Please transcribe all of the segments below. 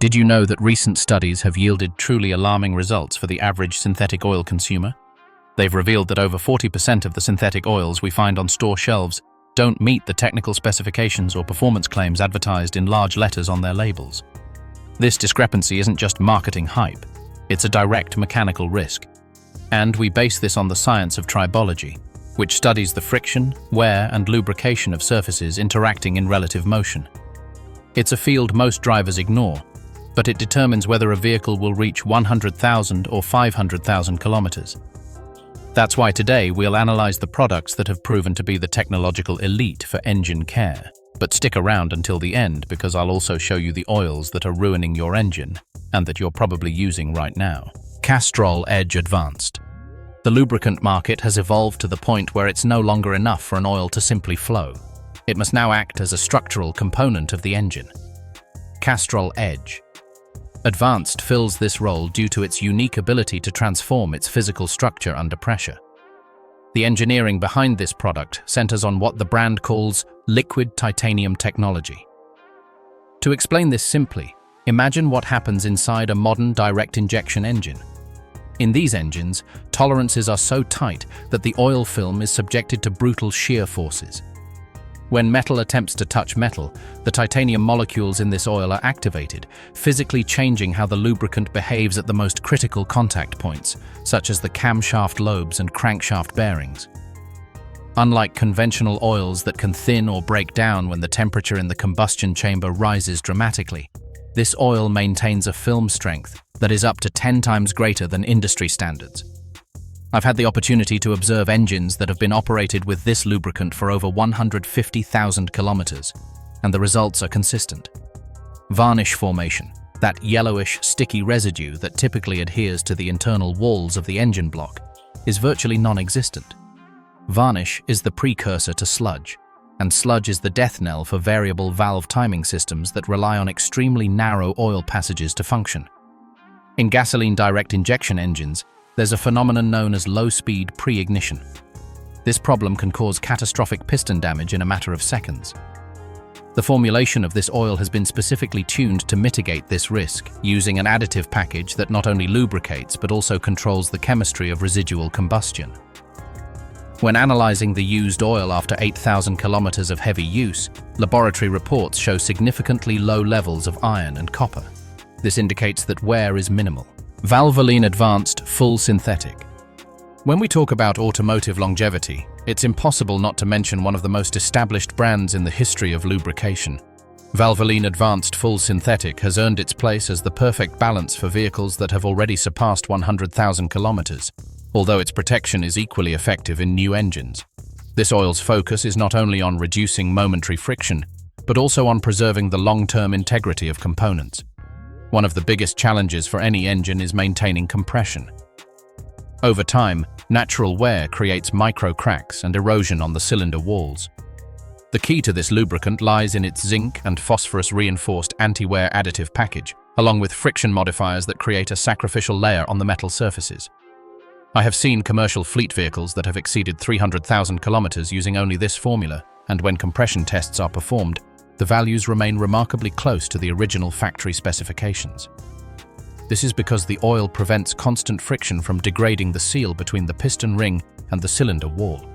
Did you know that recent studies have yielded truly alarming results for the average synthetic oil consumer? They've revealed that over 40% of the synthetic oils we find on store shelves don't meet the technical specifications or performance claims advertised in large letters on their labels. This discrepancy isn't just marketing hype, it's a direct mechanical risk. And we base this on the science of tribology, which studies the friction, wear, and lubrication of surfaces interacting in relative motion. It's a field most drivers ignore, but it determines whether a vehicle will reach 100,000 or 500,000 kilometers. That's why today we'll analyze the products that have proven to be the technological elite for engine care. But stick around until the end, because I'll also show you the oils that are ruining your engine and that you're probably using right now. Castrol Edge Advanced. The lubricant market has evolved to the point where it's no longer enough for an oil to simply flow. It must now act as a structural component of the engine. Castrol Edge Advanced fills this role due to its unique ability to transform its physical structure under pressure. The engineering behind this product centers on what the brand calls liquid titanium technology. To explain this simply, imagine what happens inside a modern direct injection engine. In these engines, tolerances are so tight that the oil film is subjected to brutal shear forces. When metal attempts to touch metal, the titanium molecules in this oil are activated, physically changing how the lubricant behaves at the most critical contact points, such as the camshaft lobes and crankshaft bearings. Unlike conventional oils that can thin or break down when the temperature in the combustion chamber rises dramatically, this oil maintains a film strength that is up to 10 times greater than industry standards. I've had the opportunity to observe engines that have been operated with this lubricant for over 150,000 kilometers, and the results are consistent. Varnish formation, that yellowish, sticky residue that typically adheres to the internal walls of the engine block, is virtually non-existent. Varnish is the precursor to sludge, and sludge is the death knell for variable valve timing systems that rely on extremely narrow oil passages to function. In gasoline direct injection engines, there's a phenomenon known as low-speed pre-ignition. This problem can cause catastrophic piston damage in a matter of seconds. The formulation of this oil has been specifically tuned to mitigate this risk, using an additive package that not only lubricates but also controls the chemistry of residual combustion. When analyzing the used oil after 8,000 kilometers of heavy use, laboratory reports show significantly low levels of iron and copper. This indicates that wear is minimal. Valvoline Advanced Full Synthetic. When we talk about automotive longevity, it's impossible not to mention one of the most established brands in the history of lubrication. Valvoline Advanced Full Synthetic has earned its place as the perfect balance for vehicles that have already surpassed 100,000 kilometers, although its protection is equally effective in new engines. This oil's focus is not only on reducing momentary friction, but also on preserving the long-term integrity of components. One of the biggest challenges for any engine is maintaining compression. Over time, natural wear creates micro cracks and erosion on the cylinder walls. The key to this lubricant lies in its zinc and phosphorus-reinforced anti-wear additive package, along with friction modifiers that create a sacrificial layer on the metal surfaces. I have seen commercial fleet vehicles that have exceeded 300,000 kilometers using only this formula, and when compression tests are performed, the values remain remarkably close to the original factory specifications. This is because the oil prevents constant friction from degrading the seal between the piston ring and the cylinder wall.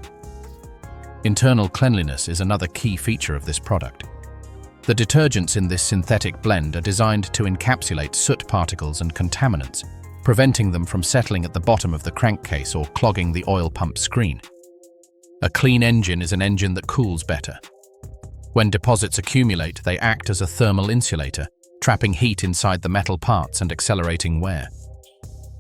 Internal cleanliness is another key feature of this product. The detergents in this synthetic blend are designed to encapsulate soot particles and contaminants, preventing them from settling at the bottom of the crankcase or clogging the oil pump screen. A clean engine is an engine that cools better. When deposits accumulate, they act as a thermal insulator, trapping heat inside the metal parts and accelerating wear.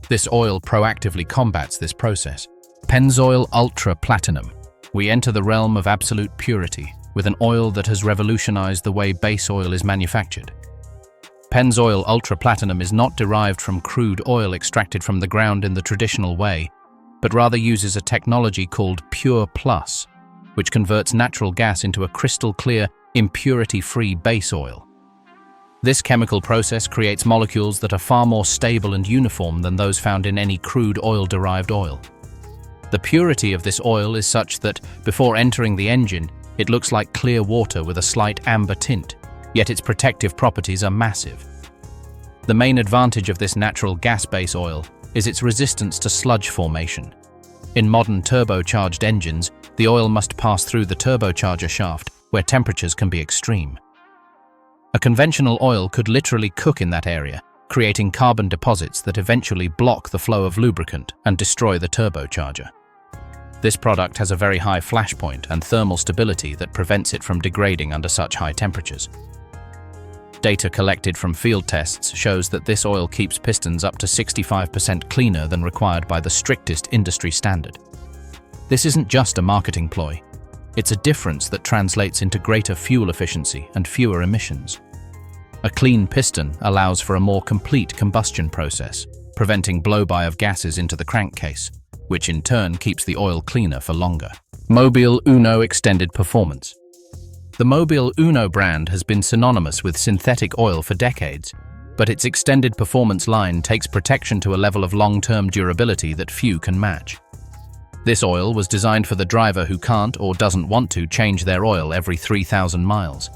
This oil proactively combats this process. Pennzoil Ultra Platinum. We enter the realm of absolute purity with an oil that has revolutionized the way base oil is manufactured. Pennzoil Ultra Platinum is not derived from crude oil extracted from the ground in the traditional way, but rather uses a technology called Pure Plus, which converts natural gas into a crystal-clear, impurity-free base oil. This chemical process creates molecules that are far more stable and uniform than those found in any crude oil-derived oil. The purity of this oil is such that, before entering the engine, it looks like clear water with a slight amber tint, yet its protective properties are massive. The main advantage of this natural gas-based oil is its resistance to sludge formation. In modern turbocharged engines, the oil must pass through the turbocharger shaft, where temperatures can be extreme. A conventional oil could literally cook in that area, creating carbon deposits that eventually block the flow of lubricant and destroy the turbocharger. This product has a very high flash point and thermal stability that prevents it from degrading under such high temperatures. Data collected from field tests shows that this oil keeps pistons up to 65% cleaner than required by the strictest industry standard. This isn't just a marketing ploy. It's a difference that translates into greater fuel efficiency and fewer emissions. A clean piston allows for a more complete combustion process, preventing blow-by of gases into the crankcase, which in turn keeps the oil cleaner for longer. Mobil Uno Extended Performance. The Mobil Uno brand has been synonymous with synthetic oil for decades, but its extended performance line takes protection to a level of long-term durability that few can match. This oil was designed for the driver who can't or doesn't want to change their oil every 3,000 miles.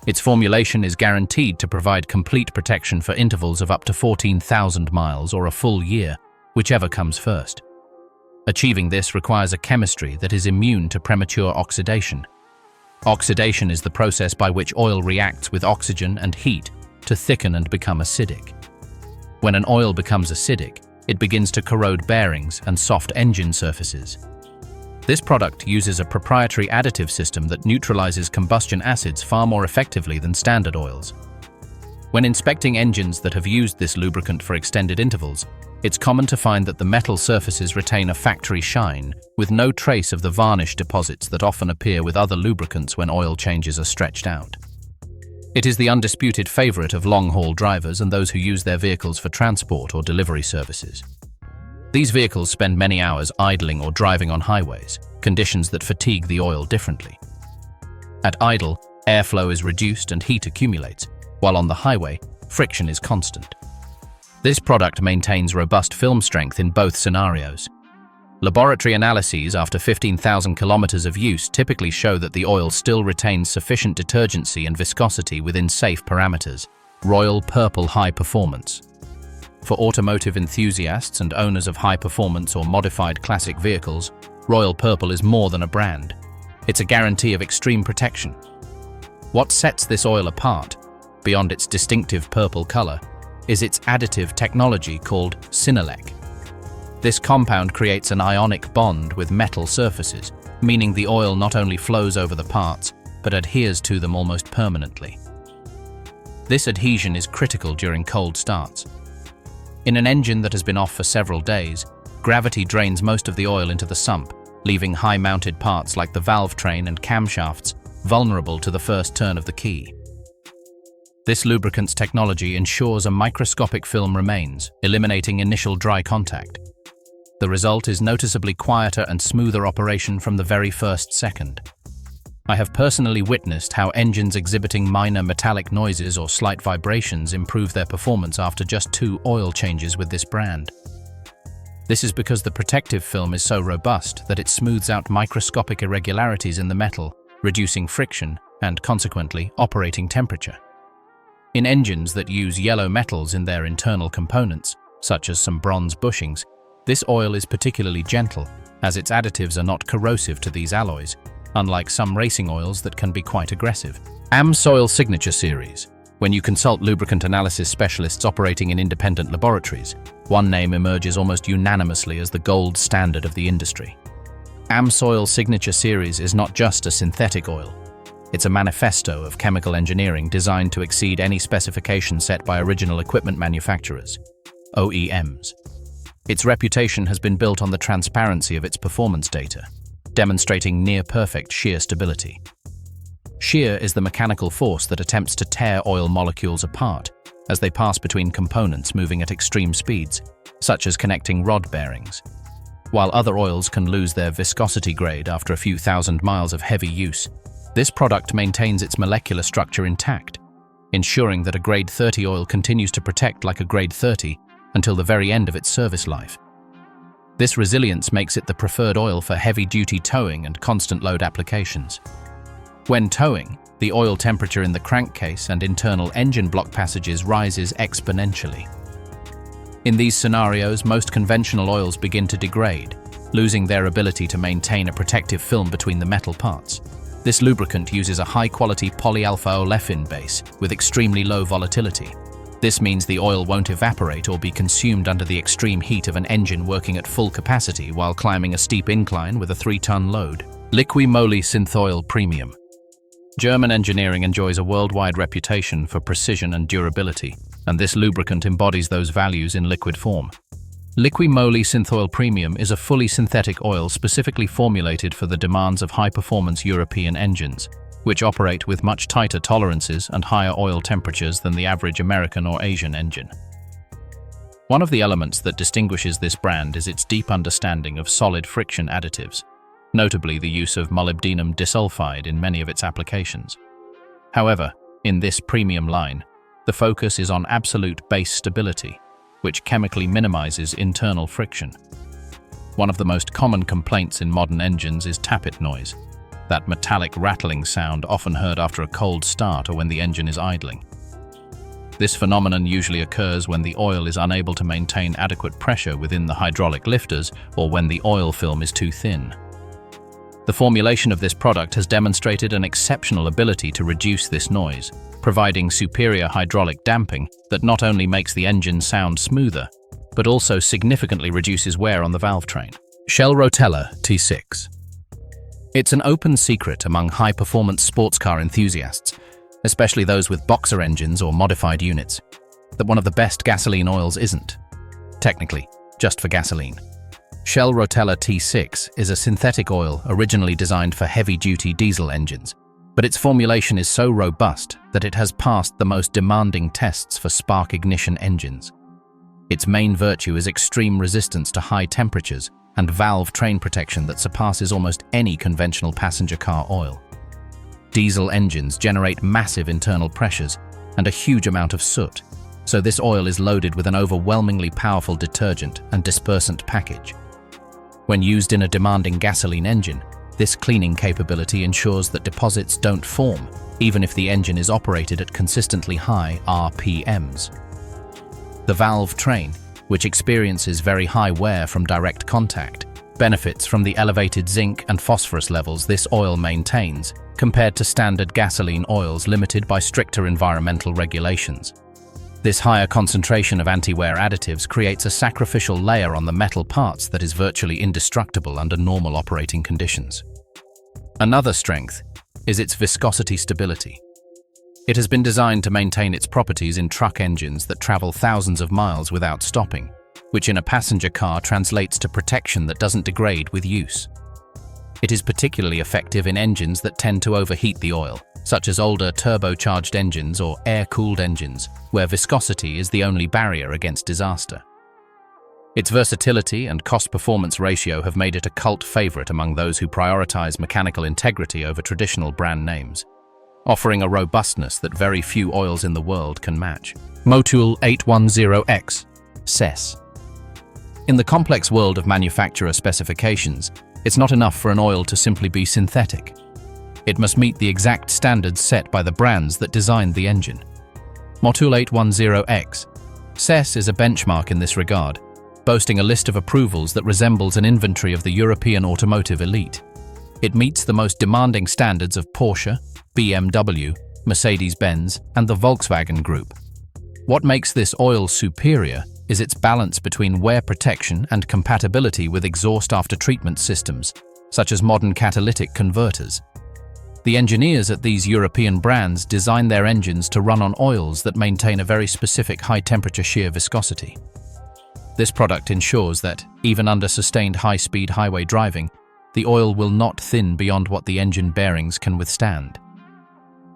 Its formulation is guaranteed to provide complete protection for intervals of up to 14,000 miles or a full year, whichever comes first. Achieving this requires a chemistry that is immune to premature oxidation. Oxidation is the process by which oil reacts with oxygen and heat to thicken and become acidic. When an oil becomes acidic, it begins to corrode bearings and soft engine surfaces. This product uses a proprietary additive system that neutralizes combustion acids far more effectively than standard oils. When inspecting engines that have used this lubricant for extended intervals, it's common to find that the metal surfaces retain a factory shine, with no trace of the varnish deposits that often appear with other lubricants when oil changes are stretched out. It is the undisputed favorite of long-haul drivers and those who use their vehicles for transport or delivery services. These vehicles spend many hours idling or driving on highways, conditions that fatigue the oil differently. At idle, airflow is reduced and heat accumulates, while on the highway, friction is constant. This product maintains robust film strength in both scenarios. Laboratory analyses after 15,000 kilometers of use typically show that the oil still retains sufficient detergency and viscosity within safe parameters. Royal Purple High Performance. For automotive enthusiasts and owners of high-performance or modified classic vehicles, Royal Purple is more than a brand. It's a guarantee of extreme protection. What sets this oil apart, beyond its distinctive purple color, is its additive technology called Sinolec. This compound creates an ionic bond with metal surfaces, meaning the oil not only flows over the parts, but adheres to them almost permanently. This adhesion is critical during cold starts. In an engine that has been off for several days, gravity drains most of the oil into the sump, leaving high-mounted parts like the valve train and camshafts vulnerable to the first turn of the key. This lubricant's technology ensures a microscopic film remains, eliminating initial dry contact. The result is noticeably quieter and smoother operation from the very first second. I have personally witnessed how engines exhibiting minor metallic noises or slight vibrations improve their performance after just 2 oil changes with this brand. This is because the protective film is so robust that it smooths out microscopic irregularities in the metal, reducing friction and, consequently, operating temperature. In engines that use yellow metals in their internal components, such as some bronze bushings, this oil is particularly gentle, as its additives are not corrosive to these alloys, unlike some racing oils that can be quite aggressive. Amsoil Signature Series. When you consult lubricant analysis specialists operating in independent laboratories, one name emerges almost unanimously as the gold standard of the industry. Amsoil Signature Series is not just a synthetic oil. It's a manifesto of chemical engineering designed to exceed any specification set by original equipment manufacturers, OEMs. Its reputation has been built on the transparency of its performance data, demonstrating near-perfect shear stability. Shear is the mechanical force that attempts to tear oil molecules apart as they pass between components moving at extreme speeds, such as connecting rod bearings. While other oils can lose their viscosity grade after a few thousand miles of heavy use, this product maintains its molecular structure intact, ensuring that a grade 30 oil continues to protect like a grade 30 until the very end of its service life. This resilience makes it the preferred oil for heavy-duty towing and constant load applications. When towing, the oil temperature in the crankcase and internal engine block passages rises exponentially. In these scenarios, most conventional oils begin to degrade, losing their ability to maintain a protective film between the metal parts. This lubricant uses a high-quality polyalpha-olefin base with extremely low volatility. This means the oil won't evaporate or be consumed under the extreme heat of an engine working at full capacity while climbing a steep incline with a 3-ton load. Liqui Moly Synth-Oil Premium. German engineering enjoys a worldwide reputation for precision and durability, and this lubricant embodies those values in liquid form. Liqui Moly Synth-Oil Premium is a fully synthetic oil specifically formulated for the demands of high-performance European engines, which operate with much tighter tolerances and higher oil temperatures than the average American or Asian engine. One of the elements that distinguishes this brand is its deep understanding of solid friction additives, notably the use of molybdenum disulfide in many of its applications. However, in this premium line, the focus is on absolute base stability, which chemically minimizes internal friction. One of the most common complaints in modern engines is tappet noise, that metallic rattling sound often heard after a cold start or when the engine is idling. This phenomenon usually occurs when the oil is unable to maintain adequate pressure within the hydraulic lifters or when the oil film is too thin. The formulation of this product has demonstrated an exceptional ability to reduce this noise, providing superior hydraulic damping that not only makes the engine sound smoother, but also significantly reduces wear on the valve train. Shell Rotella T6. It's an open secret among high-performance sports car enthusiasts, especially those with boxer engines or modified units, that one of the best gasoline oils isn't, technically, just for gasoline. Shell Rotella T6 is a synthetic oil originally designed for heavy-duty diesel engines, but its formulation is so robust that it has passed the most demanding tests for spark ignition engines. Its main virtue is extreme resistance to high temperatures and valve train protection that surpasses almost any conventional passenger car oil. Diesel engines generate massive internal pressures and a huge amount of soot, so this oil is loaded with an overwhelmingly powerful detergent and dispersant package. When used in a demanding gasoline engine, this cleaning capability ensures that deposits don't form, even if the engine is operated at consistently high RPMs. The valve train, which experiences very high wear from direct contact, benefits from the elevated zinc and phosphorus levels this oil maintains, compared to standard gasoline oils limited by stricter environmental regulations. This higher concentration of anti-wear additives creates a sacrificial layer on the metal parts that is virtually indestructible under normal operating conditions. Another strength is its viscosity stability. It has been designed to maintain its properties in truck engines that travel thousands of miles without stopping, which in a passenger car translates to protection that doesn't degrade with use. It is particularly effective in engines that tend to overheat the oil, such as older turbocharged engines or air-cooled engines, where viscosity is the only barrier against disaster. Its versatility and cost-performance ratio have made it a cult favorite among those who prioritize mechanical integrity over traditional brand names, offering a robustness that very few oils in the world can match. Motul 810X SES. In the complex world of manufacturer specifications, it's not enough for an oil to simply be synthetic. It must meet the exact standards set by the brands that designed the engine. Motul 810X SES is a benchmark in this regard, boasting a list of approvals that resembles an inventory of the European automotive elite. It meets the most demanding standards of Porsche, BMW, Mercedes-Benz, and the Volkswagen Group. What makes this oil superior is its balance between wear protection and compatibility with exhaust after-treatment systems, such as modern catalytic converters. The engineers at these European brands design their engines to run on oils that maintain a very specific high-temperature shear viscosity. This product ensures that, even under sustained high-speed highway driving, the oil will not thin beyond what the engine bearings can withstand.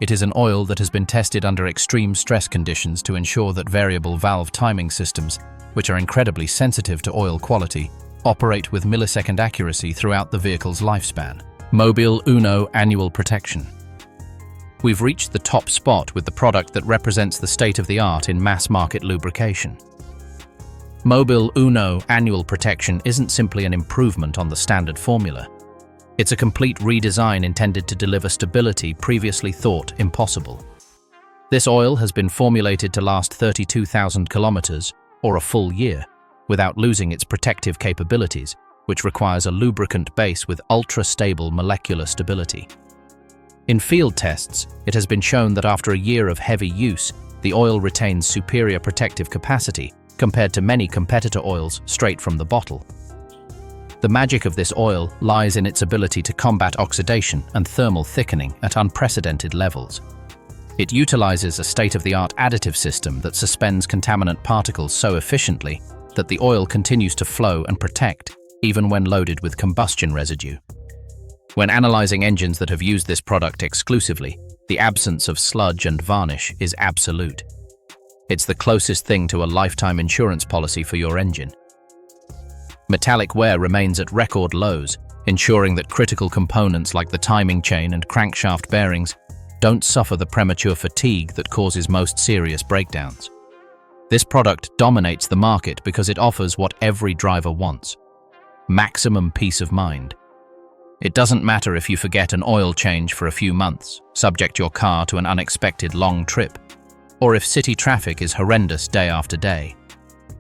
It is an oil that has been tested under extreme stress conditions to ensure that variable valve timing systems, which are incredibly sensitive to oil quality, operate with millisecond accuracy throughout the vehicle's lifespan. Mobil Uno Annual Protection. We've reached the top spot with the product that represents the state-of-the-art in mass-market lubrication. Mobil Uno Annual Protection isn't simply an improvement on the standard formula. It's a complete redesign intended to deliver stability previously thought impossible. This oil has been formulated to last 32,000 kilometers, or a full year, without losing its protective capabilities, which requires a lubricant base with ultra-stable molecular stability. In field tests, it has been shown that after a year of heavy use, the oil retains superior protective capacity compared to many competitor oils straight from the bottle. The magic of this oil lies in its ability to combat oxidation and thermal thickening at unprecedented levels. It utilizes a state-of-the-art additive system that suspends contaminant particles so efficiently that the oil continues to flow and protect, even when loaded with combustion residue. When analyzing engines that have used this product exclusively, the absence of sludge and varnish is absolute. It's the closest thing to a lifetime insurance policy for your engine. Metallic wear remains at record lows, ensuring that critical components like the timing chain and crankshaft bearings don't suffer the premature fatigue that causes most serious breakdowns. This product dominates the market because it offers what every driver wants: maximum peace of mind. It doesn't matter if you forget an oil change for a few months, subject your car to an unexpected long trip, or if city traffic is horrendous day after day.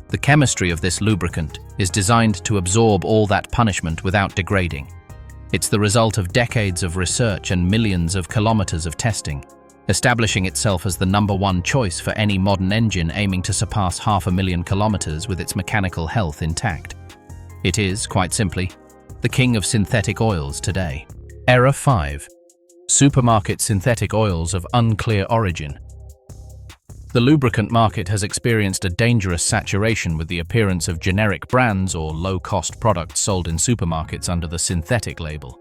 The chemistry of this lubricant is designed to absorb all that punishment without degrading. It's the result of decades of research and millions of kilometers of testing, establishing itself as the #1 choice for any modern engine aiming to surpass 500,000 kilometers with its mechanical health intact. It is, quite simply, the king of synthetic oils today. Error 5. Supermarket synthetic oils of unclear origin. The lubricant market has experienced a dangerous saturation with the appearance of generic brands or low-cost products sold in supermarkets under the synthetic label.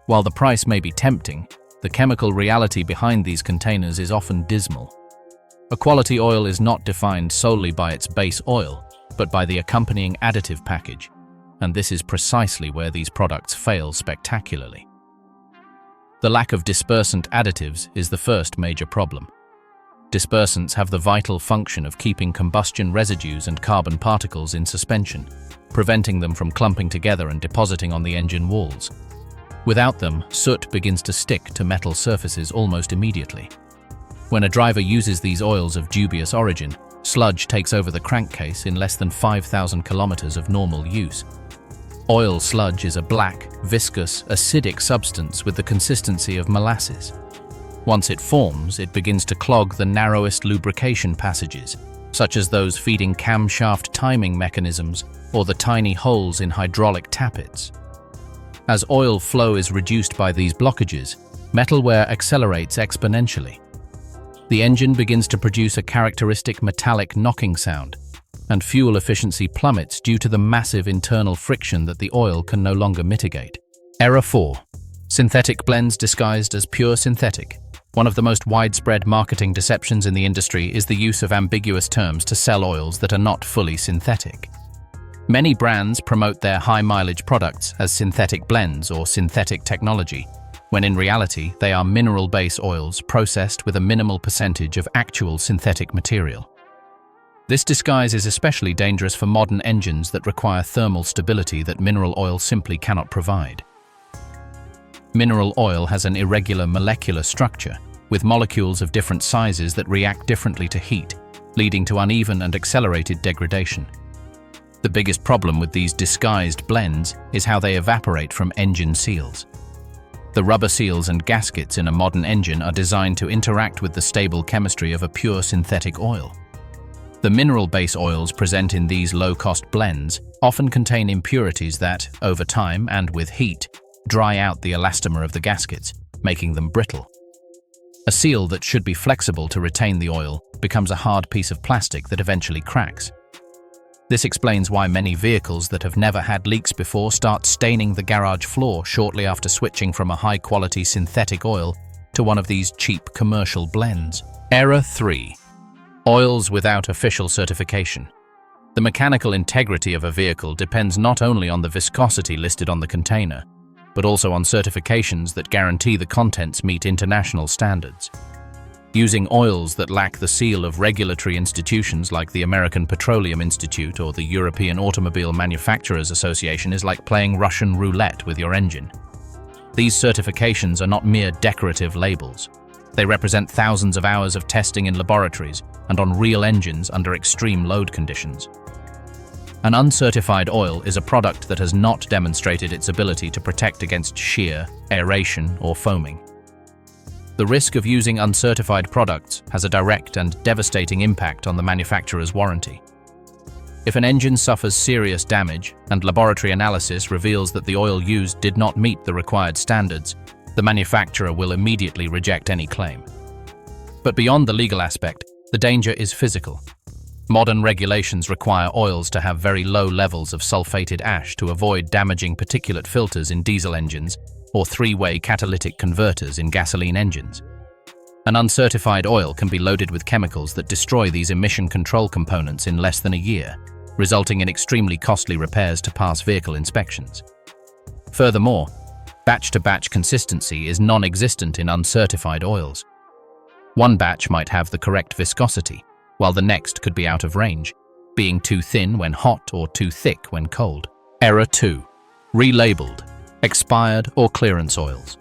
While the price may be tempting, the chemical reality behind these containers is often dismal. A quality oil is not defined solely by its base oil, but by the accompanying additive package, and this is precisely where these products fail spectacularly. The lack of dispersant additives is the first major problem. Dispersants have the vital function of keeping combustion residues and carbon particles in suspension, preventing them from clumping together and depositing on the engine walls. Without them, soot begins to stick to metal surfaces almost immediately. When a driver uses these oils of dubious origin, sludge takes over the crankcase in less than 5,000 kilometers of normal use. Oil sludge is a black, viscous, acidic substance with the consistency of molasses. Once it forms, it begins to clog the narrowest lubrication passages, such as those feeding camshaft timing mechanisms or the tiny holes in hydraulic tappets. As oil flow is reduced by these blockages, metal wear accelerates exponentially. The engine begins to produce a characteristic metallic knocking sound, and fuel efficiency plummets due to the massive internal friction that the oil can no longer mitigate. Error 4. Synthetic blends disguised as pure synthetic. One of the most widespread marketing deceptions in the industry is the use of ambiguous terms to sell oils that are not fully synthetic. Many brands promote their high-mileage products as synthetic blends or synthetic technology, when in reality they are mineral-based oils processed with a minimal percentage of actual synthetic material. This disguise is especially dangerous for modern engines that require thermal stability that mineral oil simply cannot provide. Mineral oil has an irregular molecular structure, with molecules of different sizes that react differently to heat, leading to uneven and accelerated degradation. The biggest problem with these disguised blends is how they evaporate from engine seals. The rubber seals and gaskets in a modern engine are designed to interact with the stable chemistry of a pure synthetic oil. The mineral-based oils present in these low-cost blends often contain impurities that, over time and with heat, dry out the elastomer of the gaskets, making them brittle. A seal that should be flexible to retain the oil becomes a hard piece of plastic that eventually cracks. This explains why many vehicles that have never had leaks before start staining the garage floor shortly after switching from a high-quality synthetic oil to one of these cheap commercial blends. Error 3. Oils without official certification. The mechanical integrity of a vehicle depends not only on the viscosity listed on the container, but also on certifications that guarantee the contents meet international standards. Using oils that lack the seal of regulatory institutions like the American Petroleum Institute or the European Automobile Manufacturers Association is like playing Russian roulette with your engine. These certifications are not mere decorative labels. They represent thousands of hours of testing in laboratories and on real engines under extreme load conditions. An uncertified oil is a product that has not demonstrated its ability to protect against shear, aeration, or foaming. The risk of using uncertified products has a direct and devastating impact on the manufacturer's warranty. If an engine suffers serious damage and laboratory analysis reveals that the oil used did not meet the required standards, the manufacturer will immediately reject any claim. But beyond the legal aspect, the danger is physical. Modern regulations require oils to have very low levels of sulfated ash to avoid damaging particulate filters in diesel engines or three-way catalytic converters in gasoline engines. An uncertified oil can be loaded with chemicals that destroy these emission control components in less than a year, resulting in extremely costly repairs to pass vehicle inspections. Furthermore, batch-to-batch consistency is non-existent in uncertified oils. One batch might have the correct viscosity, while the next could be out of range, being too thin when hot or too thick when cold. Error 2. Relabeled, expired or clearance oils.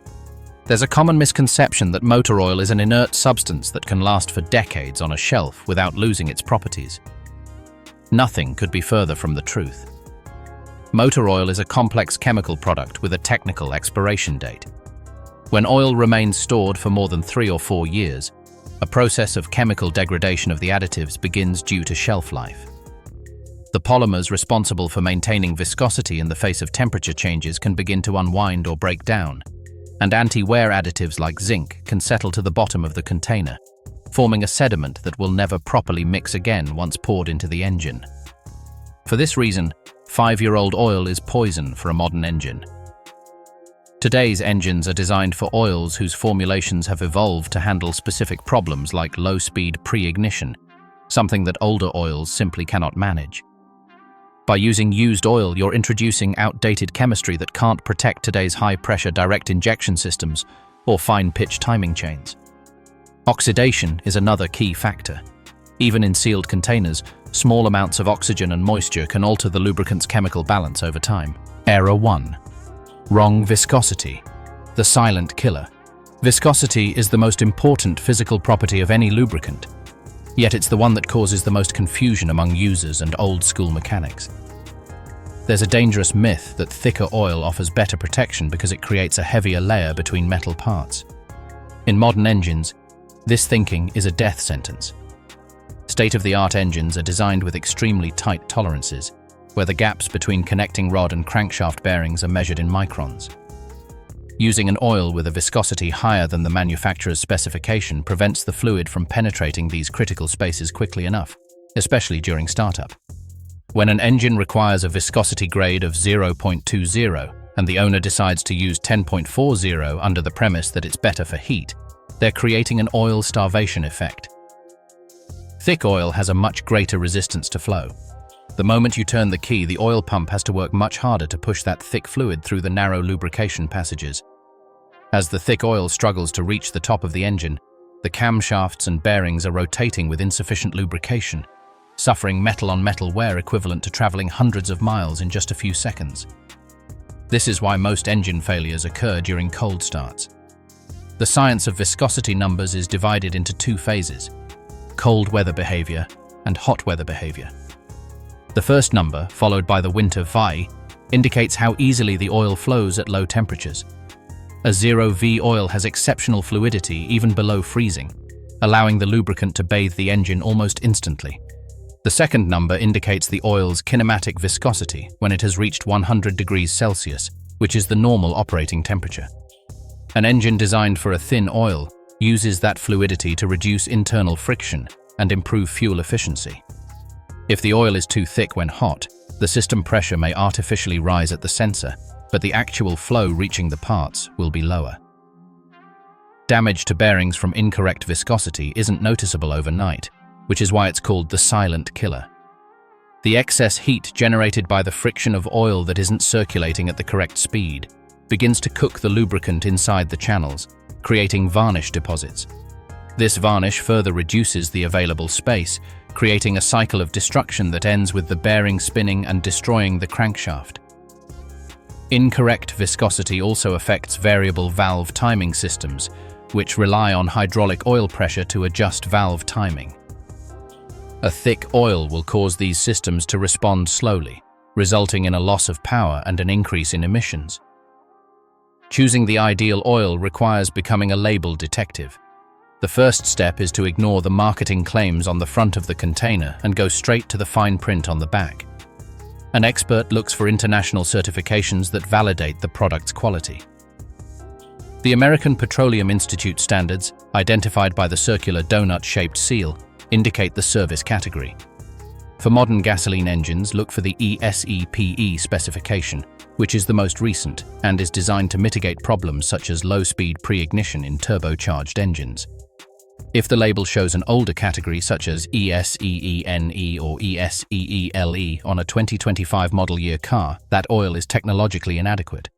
There's a common misconception that motor oil is an inert substance that can last for decades on a shelf without losing its properties. Nothing could be further from the truth. Motor oil is a complex chemical product with a technical expiration date. When oil remains stored for more than 3 or 4 years, a process of chemical degradation of the additives begins due to shelf life. The polymers responsible for maintaining viscosity in the face of temperature changes can begin to unwind or break down, and anti-wear additives like zinc can settle to the bottom of the container, forming a sediment that will never properly mix again once poured into the engine. For this reason, 5-year-old oil is poison for a modern engine. Today's engines are designed for oils whose formulations have evolved to handle specific problems like low-speed pre-ignition, something that older oils simply cannot manage. By using used oil, you're introducing outdated chemistry that can't protect today's high-pressure direct injection systems or fine-pitch timing chains. Oxidation is another key factor. Even in sealed containers, small amounts of oxygen and moisture can alter the lubricant's chemical balance over time. Error 1. Wrong viscosity, the silent killer. Viscosity is the most important physical property of any lubricant, yet it's the one that causes the most confusion among users and old-school mechanics. There's a dangerous myth that thicker oil offers better protection because it creates a heavier layer between metal parts. In modern engines, this thinking is a death sentence. State-of-the-art engines are designed with extremely tight tolerances, where the gaps between connecting rod and crankshaft bearings are measured in microns. Using an oil with a viscosity higher than the manufacturer's specification prevents the fluid from penetrating these critical spaces quickly enough, especially during startup. When an engine requires a viscosity grade of 0.20 and the owner decides to use 10.40 under the premise that it's better for heat, they're creating an oil starvation effect. Thick oil has a much greater resistance to flow. The moment you turn the key, the oil pump has to work much harder to push that thick fluid through the narrow lubrication passages. As the thick oil struggles to reach the top of the engine, the camshafts and bearings are rotating with insufficient lubrication, suffering metal-on-metal wear equivalent to traveling hundreds of miles in just a few seconds. This is why most engine failures occur during cold starts. The science of viscosity numbers is divided into 2 phases: cold weather behavior and hot weather behavior. The first number, followed by the winter VI, indicates how easily the oil flows at low temperatures. A 0V oil has exceptional fluidity even below freezing, allowing the lubricant to bathe the engine almost instantly. The second number indicates the oil's kinematic viscosity when it has reached 100 degrees Celsius, which is the normal operating temperature. An engine designed for a thin oil uses that fluidity to reduce internal friction and improve fuel efficiency. If the oil is too thick when hot, the system pressure may artificially rise at the sensor, but the actual flow reaching the parts will be lower. Damage to bearings from incorrect viscosity isn't noticeable overnight, which is why it's called the silent killer. The excess heat generated by the friction of oil that isn't circulating at the correct speed begins to cook the lubricant inside the channels, creating varnish deposits. This varnish further reduces the available space, creating a cycle of destruction that ends with the bearing spinning and destroying the crankshaft. Incorrect viscosity also affects variable valve timing systems, which rely on hydraulic oil pressure to adjust valve timing. A thick oil will cause these systems to respond slowly, resulting in a loss of power and an increase in emissions. Choosing the ideal oil requires becoming a label detective. The first step is to ignore the marketing claims on the front of the container and go straight to the fine print on the back. An expert looks for international certifications that validate the product's quality. The American Petroleum Institute standards, identified by the circular donut-shaped seal, indicate the service category. For modern gasoline engines, look for the ESEPE specification, which is the most recent and is designed to mitigate problems such as low-speed pre-ignition in turbocharged engines. If the label shows an older category such as ESEENE or ESEELE on a 2025 model year car, that oil is technologically inadequate.